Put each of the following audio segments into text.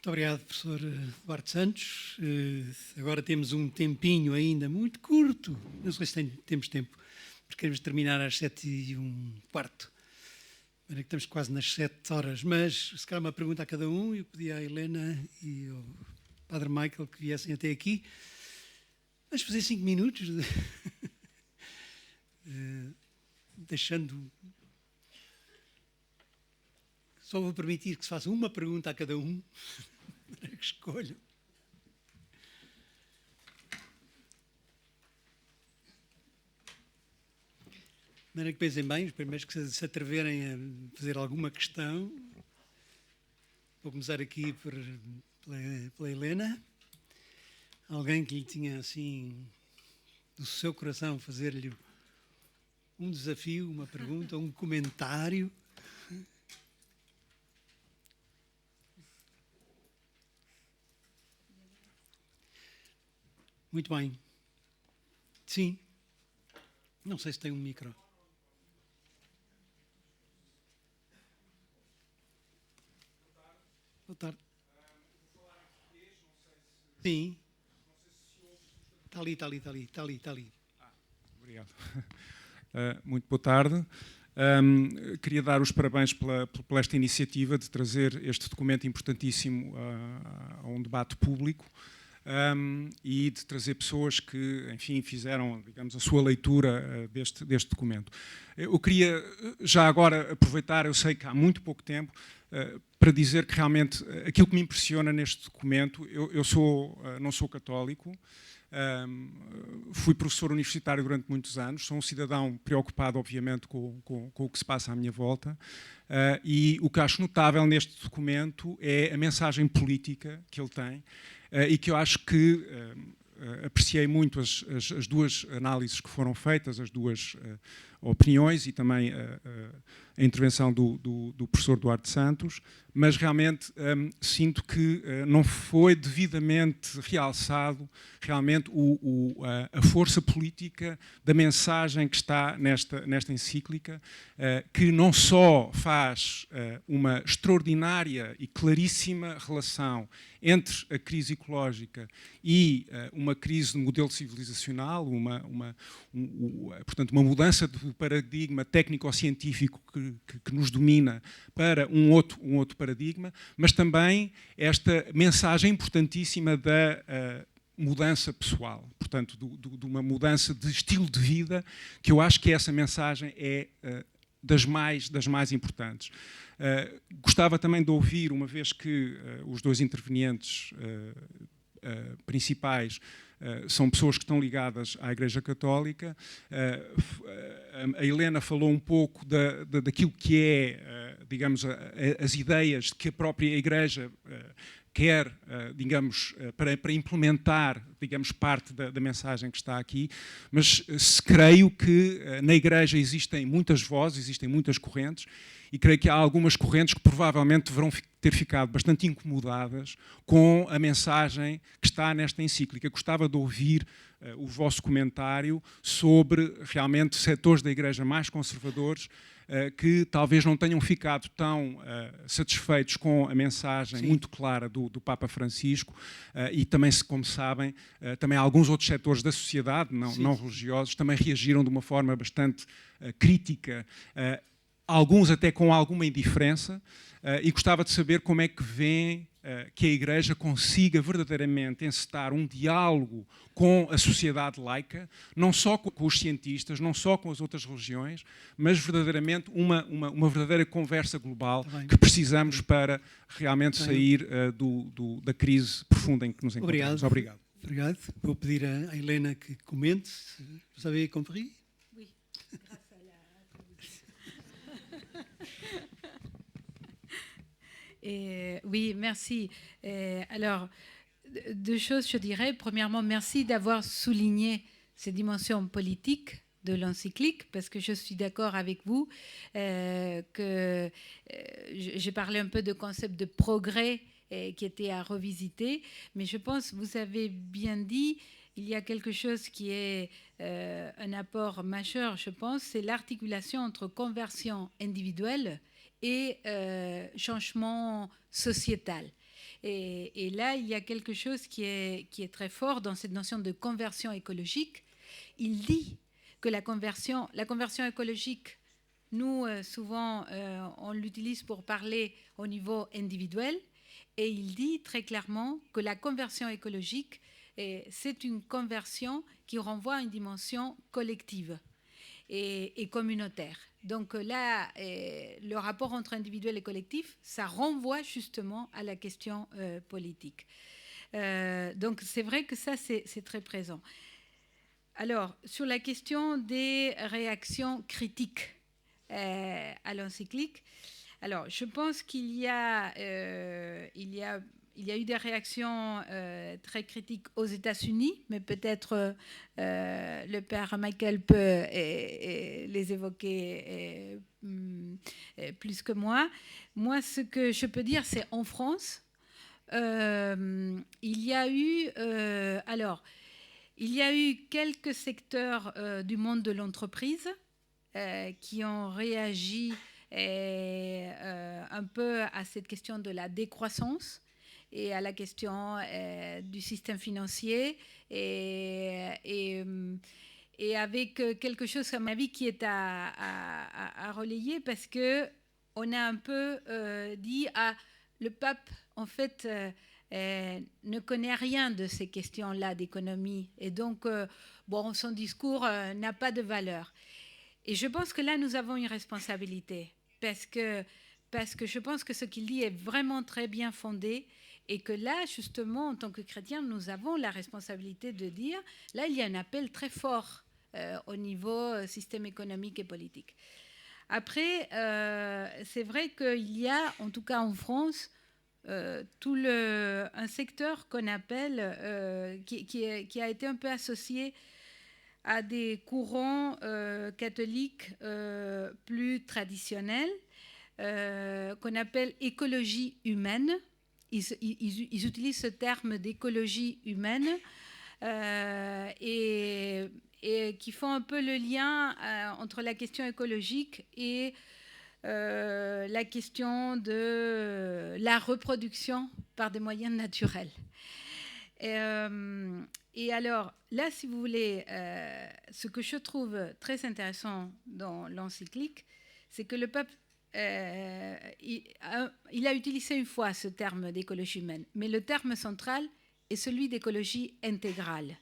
Muito obrigado, professor Duarte Santos. Agora temos um tempinho ainda muito curto, não sei se temos tempo, porque queremos terminar às 7h15. Estamos quase nas 7 horas, mas se calhar uma pergunta a cada um. Eu pedi à Helena e ao Padre Michael que viessem até aqui. Vamos fazer 5 minutos, deixando... Só vou permitir que se faça uma pergunta a cada um, para que escolham. De maneira que pensem bem, os primeiros que se atreverem a fazer alguma questão. Vou começar aqui pela Helena. Alguém que lhe tinha, assim, do seu coração, fazer-lhe um desafio, uma pergunta, um comentário. Muito bem. Sim. Não sei se tem um micro. Boa tarde. Sim. Está ali. Obrigado. Muito boa tarde. Queria dar os parabéns por esta iniciativa de trazer este documento importantíssimo a um debate público. E de trazer pessoas que, enfim, fizeram, digamos, a sua leitura deste documento. Eu queria, já agora, aproveitar, eu sei que há muito pouco tempo, para dizer que realmente aquilo que me impressiona neste documento, eu não sou católico, fui professor universitário durante muitos anos, sou um cidadão preocupado, obviamente, com o que se passa à minha volta, e o que acho notável neste documento é a mensagem política que ele tem, e que eu acho que apreciei muito as duas análises que foram feitas, as duas opiniões e também a intervenção do professor Duarte Santos, mas realmente sinto que não foi devidamente realçado realmente a força política da mensagem que está nesta encíclica, que não só faz uma extraordinária e claríssima relação entre a crise ecológica e uma crise de modelo civilizacional, portanto, uma mudança do paradigma técnico-científico que nos domina para um outro paradigma, mas também esta mensagem importantíssima da mudança pessoal, portanto, de uma mudança de estilo de vida, que eu acho que essa mensagem é das mais importantes. Gostava também de ouvir, uma vez que os dois intervenientes principais são pessoas que estão ligadas à Igreja Católica. A Helena falou um pouco daquilo que é, digamos, as ideias que a própria Igreja quer, digamos, para implementar, digamos, parte da mensagem que está aqui, mas creio que na Igreja existem muitas vozes, existem muitas correntes, e creio que há algumas correntes que provavelmente deverão ter ficado bastante incomodadas com a mensagem que está nesta encíclica. Gostava de ouvir o vosso comentário sobre realmente setores da Igreja mais conservadores que talvez não tenham ficado tão satisfeitos com a mensagem Sim. muito clara do Papa Francisco e também, como sabem, também alguns outros setores da sociedade, não religiosos, também reagiram de uma forma bastante crítica, alguns até com alguma indiferença, e gostava de saber como é que vêem que a Igreja consiga verdadeiramente encetar um diálogo com a sociedade laica, não só com os cientistas, não só com as outras religiões, mas verdadeiramente uma verdadeira conversa global que precisamos para realmente sair da crise profunda em que nos encontramos. Obrigado. Obrigado. Vou pedir à Helena que comente. Vous avez compris? Oui, grâce à la oui, merci. Alors, deux choses, je dirais. Premièrement, merci d'avoir souligné ces dimensions politiques de l'encyclique, parce que je suis d'accord avec vous que j'ai parlé un peu de concept de progrès qui était à revisiter, mais je pense, vous avez bien dit, il y a quelque chose qui est un apport majeur, je pense, c'est l'articulation entre conversion individuelle et changement sociétal. Et là, il y a quelque chose qui est très fort dans cette notion de conversion écologique. Il dit que la conversion écologique, nous, souvent, on l'utilise pour parler au niveau individuel, et il dit très clairement que la conversion écologique, c'est une conversion qui renvoie à une dimension collective et communautaire. Donc là, le rapport entre individuel et collectif, ça renvoie justement à la question politique. Donc c'est vrai que ça, c'est très présent. Alors, sur la question des réactions critiques à l'encyclique, alors je pense qu'il y a eu des réactions très critiques aux États-Unis, mais peut-être le père Michael peut les évoquer plus que moi. Moi, ce que je peux dire, c'est en France, il y a eu... il y a eu quelques secteurs du monde de l'entreprise qui ont réagi un peu à cette question de la décroissance et à la question du système financier et avec quelque chose, à mon avis, qui est à relayer parce qu'on a un peu dit le pape, en fait, ne connaît rien de ces questions-là d'économie et donc, son discours n'a pas de valeur. Et je pense que là, nous avons une responsabilité parce que je pense que ce qu'il dit est vraiment très bien fondé et que là, justement, en tant que chrétiens, nous avons la responsabilité de dire, là, il y a un appel très fort au niveau système économique et politique. Après, c'est vrai qu'il y a, en tout cas en France, un secteur qu'on appelle, qui a été un peu associé à des courants catholiques plus traditionnels, qu'on appelle écologie humaine. Ils utilisent ce terme d'écologie humaine et qui font un peu le lien entre la question écologique et la question de la reproduction par des moyens naturels. Et alors, là, si vous voulez, ce que je trouve très intéressant dans l'encyclique, c'est que le pape, il a utilisé une fois ce terme d'écologie humaine, mais le terme central est celui d'écologie intégrale.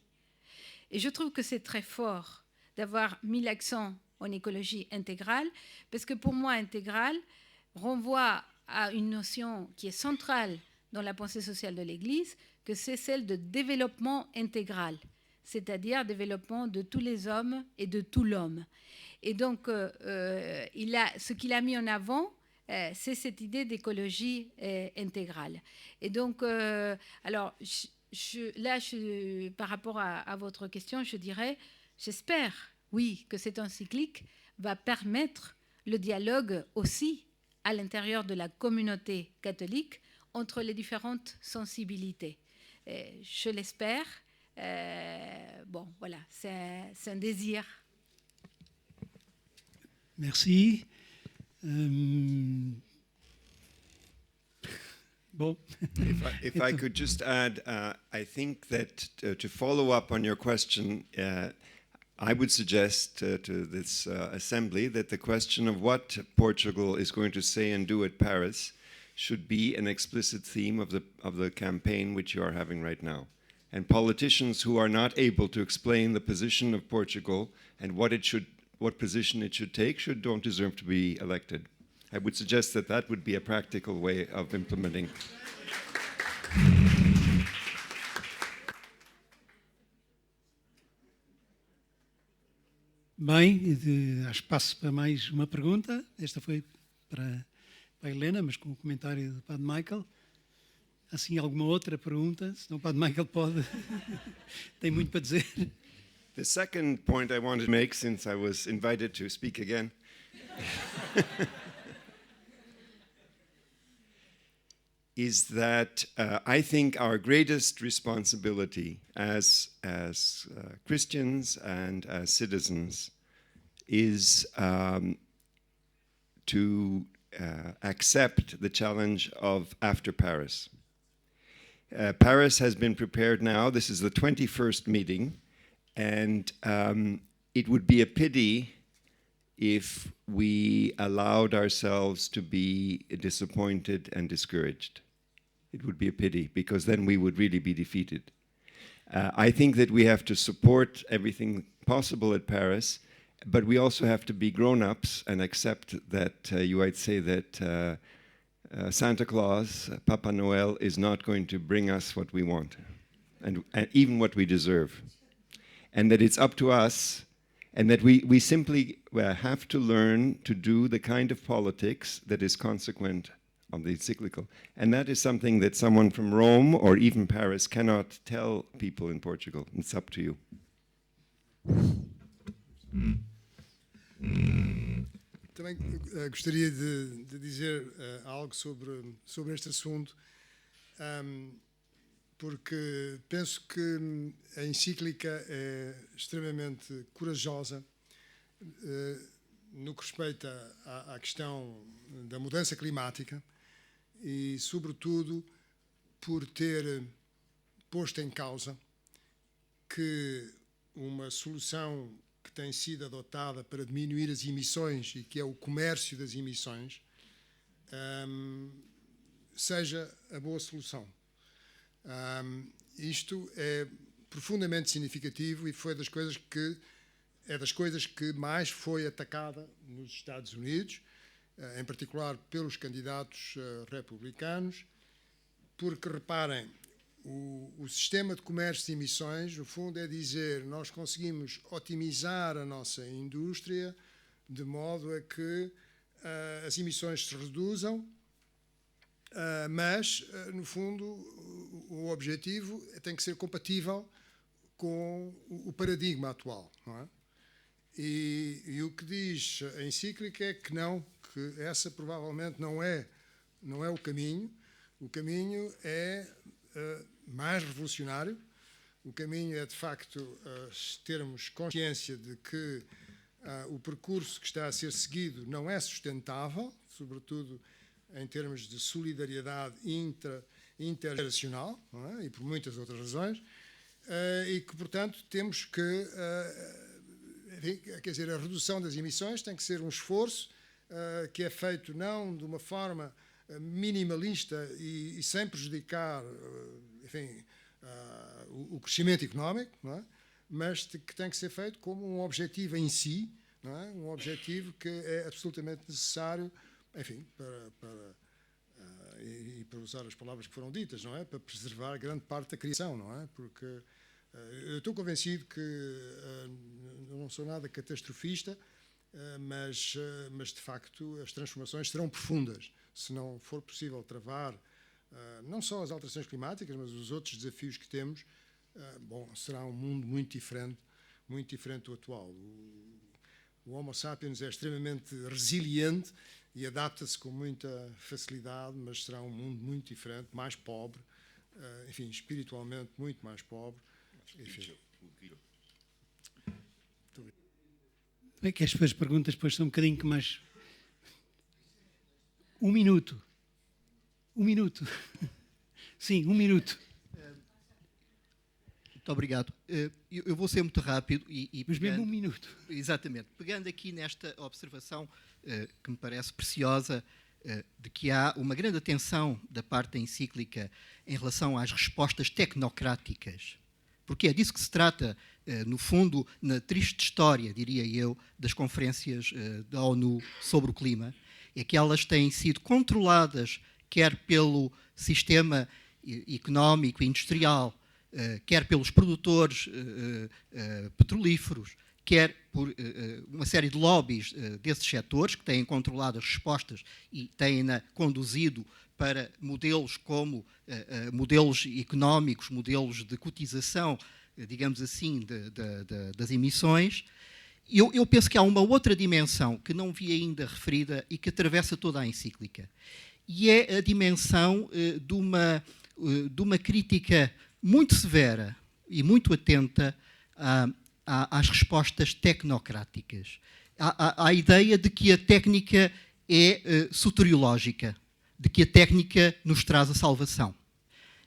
Et je trouve que c'est très fort d'avoir mis l'accent en écologie intégrale, parce que pour moi, intégrale renvoie à une notion qui est centrale dans la pensée sociale de l'Église, que c'est celle de développement intégral, c'est-à-dire développement de tous les hommes et de tout l'homme. Et donc, ce qu'il a mis en avant, c'est cette idée d'écologie intégrale. Et donc, alors, par rapport à votre question, je dirais, j'espère, oui, que cette encyclique va permettre le dialogue aussi à l'intérieur de la communauté catholique entre les différentes sensibilités. Je l'espère. Voilà, c'est un désir. Merci. If I could just add, I think that to follow up on your question, I would suggest to this assembly that the question of what Portugal is going to say and do at Paris should be an explicit theme of the campaign which you are having right now. And politicians who are not able to explain the position of Portugal and what position it should take don't deserve to be elected. I would suggest that would be a practical way of implementing. Bem, há espaço para mais uma pergunta. Esta foi para a Helena, mas com o comentário do Padre Michael. Assim, alguma outra pergunta? Senão o Padre Michael pode... tem muito para dizer. The second point I wanted to make, since I was invited to speak again, is that I think our greatest responsibility as Christians and as citizens is to accept the challenge of after Paris. Paris has been prepared now. This is the 21st meeting, and it would be a pity if we allowed ourselves to be disappointed and discouraged. It would be a pity, because then we would really be defeated. I think that we have to support everything possible at Paris, but we also have to be grown-ups and accept that you might say that Santa Claus, Papa Noel, is not going to bring us what we want, and even what we deserve. And that it's up to us, and that we simply have to learn to do the kind of politics that is consequent on the encyclical. And that is something that someone from Rome or even Paris cannot tell people in Portugal. It's up to you. Também gostaria de dizer algo sobre este assunto, porque penso que a encíclica é extremamente corajosa no que respeita à questão da mudança climática e, sobretudo, por ter posto em causa que uma solução que tem sido adotada para diminuir as emissões e que é o comércio das emissões seja a boa solução. Isto é profundamente significativo e foi das coisas que mais foi atacada nos Estados Unidos, em particular pelos candidatos republicanos, porque, reparem, o sistema de comércio de emissões, no fundo, é dizer nós conseguimos otimizar a nossa indústria de modo a que as emissões se reduzam, mas, no fundo, o objetivo tem que ser compatível com o paradigma atual, não é? E o que diz a encíclica é que não, que essa provavelmente não é o caminho. O caminho é mais revolucionário. O caminho é, de facto, termos consciência de que o percurso que está a ser seguido não é sustentável, sobretudo em termos de solidariedade intergeracional, não é? E por muitas outras razões, e que, portanto, temos que... quer dizer, a redução das emissões tem que ser um esforço que é feito não de uma forma minimalista e sem prejudicar, enfim, o crescimento económico, não é? Mas que tem que ser feito como um objetivo em si, não é? Um objetivo que é absolutamente necessário, enfim, para usar as palavras que foram ditas, não é? Para preservar grande parte da criação, não é? Porque eu estou convencido que eu não sou nada catastrofista, mas de facto as transformações serão profundas. Se não for possível travar não só as alterações climáticas, mas os outros desafios que temos, será um mundo muito diferente do atual. O Homo sapiens é extremamente resiliente e adapta-se com muita facilidade, mas será um mundo muito diferente, mais pobre, enfim, espiritualmente muito mais pobre. Enfim. É que as suas perguntas depois são um bocadinho que mais... Um minuto. Sim, um minuto. Muito obrigado. Eu vou ser muito rápido. Mas mesmo um minuto. Exatamente. Pegando aqui nesta observação que me parece preciosa, de que há uma grande atenção da parte da encíclica em relação às respostas tecnocráticas. Porque é disso que se trata, no fundo, na triste história, diria eu, das conferências da ONU sobre o clima, é que elas têm sido controladas quer pelo sistema económico e industrial, quer pelos produtores petrolíferos, quer por uma série de lobbies desses setores que têm controlado as respostas e têm-na conduzido para modelos como modelos económicos, modelos de cotização, digamos assim, das emissões. Eu penso que há uma outra dimensão que não vi ainda referida e que atravessa toda a encíclica. E é a dimensão de uma crítica muito severa e muito atenta às respostas tecnocráticas. Há a ideia de que a técnica é soteriológica, de que a técnica nos traz a salvação.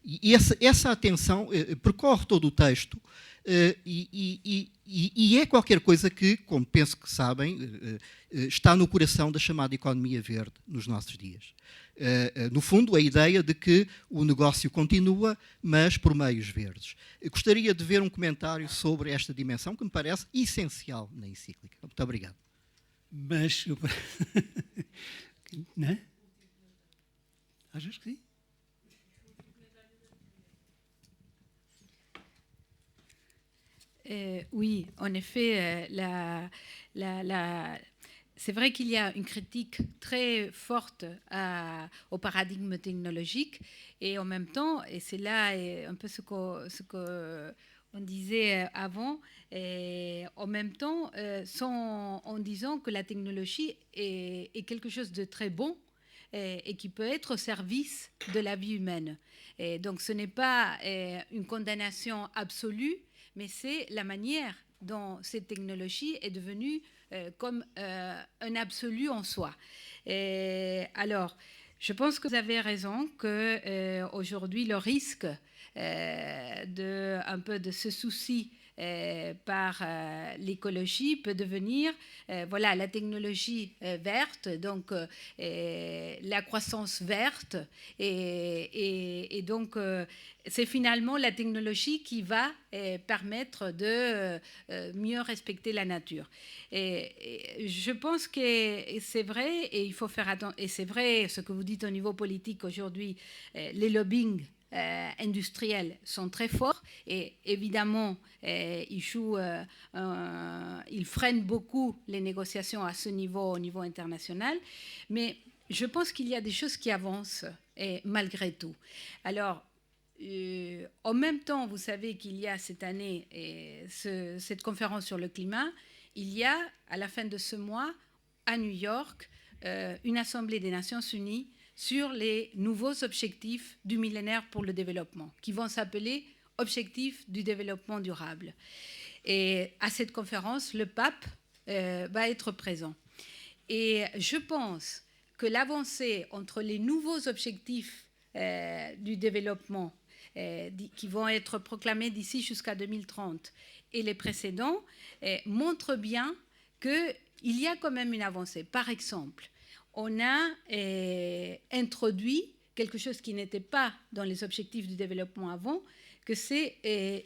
E essa atenção percorre todo o texto e é qualquer coisa que, como penso que sabem, está no coração da chamada economia verde nos nossos dias. No fundo, a ideia de que o negócio continua, mas por meios verdes. Eu gostaria de ver um comentário sobre esta dimensão, que me parece essencial na encíclica. Muito obrigado. Mas... Não? Achas que sim? Oui, en effet, c'est vrai qu'il y a une critique très forte au paradigme technologique et en même temps, et c'est là un peu ce qu'on disait avant, et en même temps, en disant que la technologie est quelque chose de très bon et qui peut être au service de la vie humaine. Et donc ce n'est pas une condamnation absolue, mais c'est la manière dont cette technologie est devenue comme un absolu en soi. Alors, je pense que vous avez raison qu'aujourd'hui, le risque un peu de ce souci par l'écologie peut devenir voilà, la technologie verte, donc la croissance verte, et donc c'est finalement la technologie qui va permettre de mieux respecter la nature. Et je pense que c'est vrai, et il faut faire attention, et c'est vrai ce que vous dites au niveau politique aujourd'hui, les lobbying industriels sont très forts et évidemment ils freinent beaucoup les négociations à ce niveau, au niveau international, mais je pense qu'il y a des choses qui avancent malgré tout. Alors, en même temps, vous savez qu'il y a cette année cette conférence sur le climat, il y a à la fin de ce mois à New York une assemblée des Nations Unies sur les nouveaux objectifs du millénaire pour le développement, qui vont s'appeler Objectifs du développement durable. Et à cette conférence, le pape va être présent. Et je pense que l'avancée entre les nouveaux objectifs du développement qui vont être proclamés d'ici jusqu'à 2030 et les précédents montre bien qu'il y a quand même une avancée. Par exemple, on a introduit quelque chose qui n'était pas dans les objectifs du développement avant, que c'est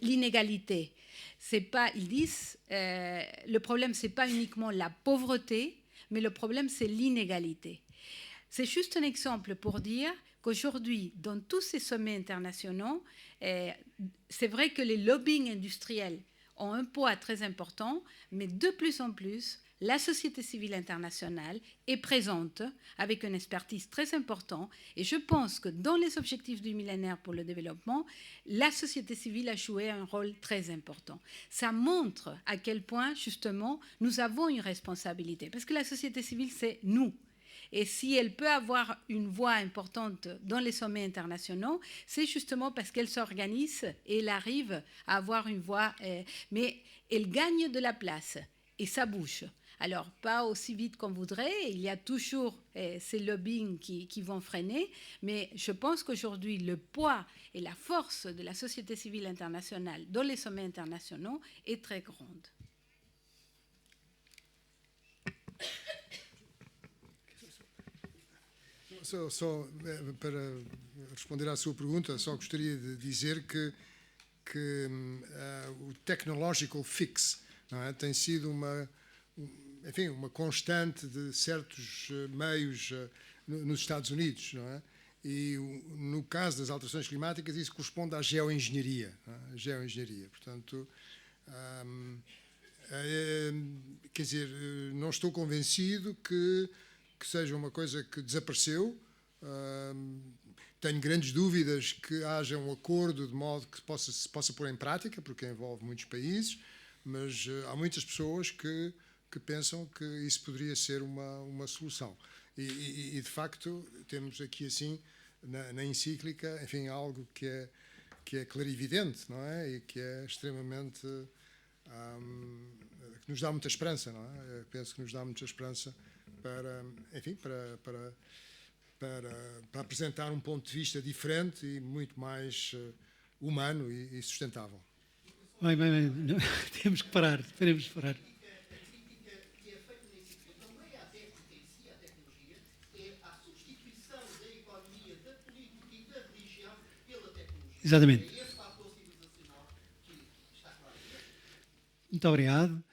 l'inégalité. C'est pas, ils disent, le problème, ce n'est pas uniquement la pauvreté, mais le problème, c'est l'inégalité. C'est juste un exemple pour dire qu'aujourd'hui, dans tous ces sommets internationaux, c'est vrai que les lobbying industriels ont un poids très important, mais de plus en plus, la société civile internationale est présente avec une expertise très importante et je pense que dans les objectifs du millénaire pour le développement, la société civile a joué un rôle très important. Ça montre à quel point, justement, nous avons une responsabilité parce que la société civile, c'est nous. Et si elle peut avoir une voix importante dans les sommets internationaux, c'est justement parce qu'elle s'organise et elle arrive à avoir une voix, mais elle gagne de la place et ça bouge. Alors, pas aussi vite qu'on voudrait, il y a toujours ces lobbying qui vont freiner, mais je pense qu'aujourd'hui, le poids et la force de la société civile internationale dans les sommets internationaux est très grande. Só para responder à sua pergunta, só gostaria de dizer que o technological fix, não é, tem sido uma constante de certos meios nos Estados Unidos, não é? E no caso das alterações climáticas isso corresponde à geoengenharia, não é? Geoengenharia, portanto, quer dizer, não estou convencido que seja uma coisa que desapareceu. Tenho grandes dúvidas que haja um acordo de modo que se possa pôr em prática, porque envolve muitos países, mas há muitas pessoas que pensam que isso poderia ser uma solução. E de facto temos aqui assim na encíclica, enfim, algo que é clarividente, não é? E que é extremamente que nos dá muita esperança, não é? Eu penso que nos dá muita esperança para, enfim, para para apresentar um ponto de vista diferente e muito mais humano e sustentável. Bem, não, temos que parar, teremos de parar. Exatamente. Muito obrigado.